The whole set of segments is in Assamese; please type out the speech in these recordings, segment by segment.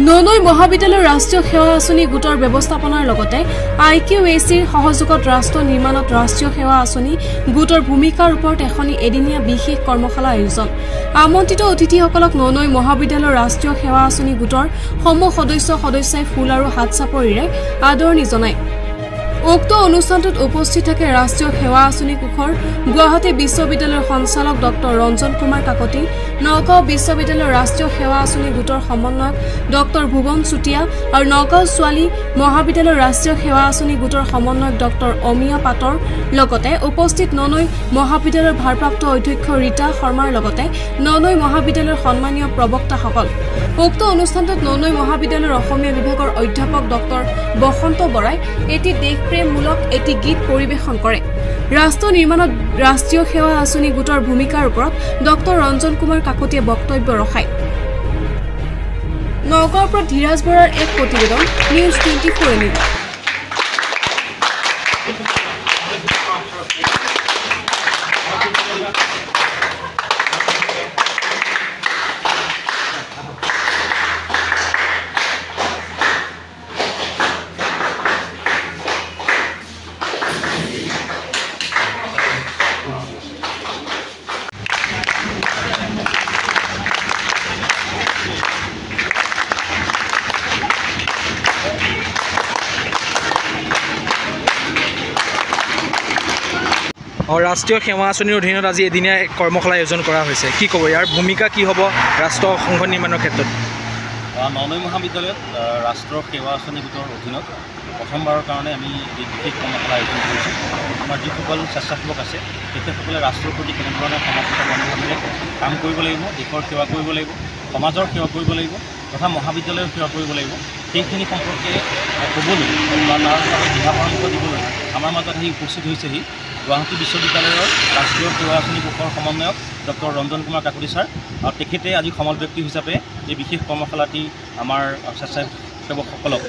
ননৈ মহাবিদ্যালয় ৰাষ্ট্ৰীয় সেৱা আঁচনি গোটৰ ব্যৱস্থাপনাৰ লগতে IQACৰ সহযোগত ৰাষ্ট্ৰ নিৰ্মাণত ৰাষ্ট্ৰীয় সেৱা আঁচনি গোটৰ ভূমিকাৰ ওপৰত এখনি এদিনীয়া বিশেষ কৰ্মশালা আয়োজন আমন্ত্ৰিত অতিথিসকলক ননৈ মহাবিদ্যালয় ৰাষ্ট্ৰীয় সেৱা আঁচনি গোটৰ সমূহ সদস্যই ফুল আৰু হাত চাপৰিৰে আদৰণি জনায় উক্ত অনুষ্ঠানটোত উপস্থিত থাকে ৰাষ্ট্ৰীয় সেৱা আঁচনি কোষৰ গুৱাহাটী বিশ্ববিদ্যালয়ৰ সঞ্চালক ডক্টৰ ৰঞ্জন কুমাৰ কাকতি নগাঁও বিশ্ববিদ্যালয়ৰ ৰাষ্ট্ৰীয় সেৱা আঁচনি গোটৰ সমন্বয়ক ডক্টৰ ভুৱন চুটিয়া আৰু নগাঁও ছোৱালী মহাবিদ্যালয়ৰ ৰাষ্ট্ৰীয় সেৱা আঁচনি গোটৰ সমন্বয়ক ডক্টৰ অমিয়া পাটৰ লগতে উপস্থিত ননৈ মহাবিদ্যালয়ৰ ভাৰপ্ৰাপ্ত অধ্যক্ষ ৰীতা শৰ্মাৰ লগতে ননৈ মহাবিদ্যালয়ৰ সন্মানীয় প্ৰবক্তাসকল উক্ত অনুষ্ঠানটোত ননৈ মহাবিদ্যালয়ৰ অসমীয়া বিভাগৰ অধ্যাপক ডক্টৰ বসন্ত বৰাই এটি দেশপ্ৰেমমূলক এটি গীত পৰিৱেশন কৰে ৰাষ্ট্ৰ নিৰ্মাণত ৰাষ্ট্ৰীয় সেৱা আঁচনি গোটৰ ভূমিকাৰ ওপৰত ডক্টৰ ৰঞ্জন কুমাৰ কাকতিয়ে বক্তব্য ৰখায় নগাঁৱৰ পৰা ধীৰাজ বৰাৰ এক প্ৰতিবেদন নিউজ 24 নিউজ ৰাষ্ট্ৰীয় সেৱা আঁচনিৰ অধীনত আজি এদিনীয়া কৰ্মশালা আয়োজন কৰা হৈছে কি ক'ব ইয়াৰ ভূমিকা কি হ'ব ৰাষ্ট্ৰ সংঘ নিৰ্মাণৰ ক্ষেত্ৰত ননৈ মহাবিদ্যালয়ত ৰাষ্ট্ৰীয় সেৱা আঁচনি গোটৰ অধীনত প্ৰথমবাৰৰ কাৰণে আমি এই বিশেষ কৰ্মশালা আয়োজন কৰিছোঁ আমাৰ যিসকল স্বেচ্ছাসেৱক আছে তেখেতসকলে ৰাষ্ট্ৰৰ প্ৰতি কেনেধৰণে সমৰ্পিত মনোভাৱেৰে কাম কৰিব লাগিব দেশৰ সেৱা কৰিব লাগিব সমাজৰ সেৱা কৰিব লাগিব তথা মহাবিদ্যালয়ৰ সেৱা কৰিব লাগিব সেইখিনি সম্পৰ্কে ক'বলৈ বা তাৰ বাবে দিহা পৰামৰ্শ দিবলৈ আমাৰ মাজত আহি উপস্থিত হৈছেহি গুৱাহাটী বিশ্ববিদ্যালয়ৰ ৰাষ্ট্ৰীয় সেৱা আঁচনি কোষৰ সমন্বয়ক ডক্টৰ ৰঞ্জন কুমাৰ কাকতি ছাৰ আৰু তেখেতে আজি সমল ব্যক্তি হিচাপে এই বিশেষ কৰ্মশালাটি আমাৰ স্বেচ্ছাসেৱকসকলক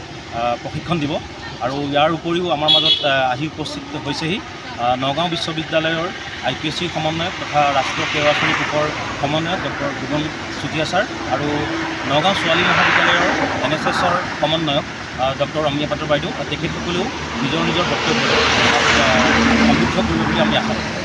প্ৰশিক্ষণ দিব আৰু ইয়াৰ উপৰিও আমাৰ মাজত আহি উপস্থিত হৈছেহি নগাঁও বিশ্ববিদ্যালয়ৰ IQACৰ সমন্বয়ক তথা ৰাষ্ট্ৰীয় সেৱা আঁচনি কোষৰ সমন্বয়ক ডক্টৰ ভুৱন চুটিয়া ছাৰ আৰু নগাঁও ছোৱালী মহাবিদ্যালয়ৰ NSSৰ সমন্বয়ক ডক্টৰ অমিয়া পাটৰ বাইদেউ তেখেতসকলেও নিজৰ বক্তব্য সমৃদ্ধ কৰিব বুলি আমি আশা কৰোঁ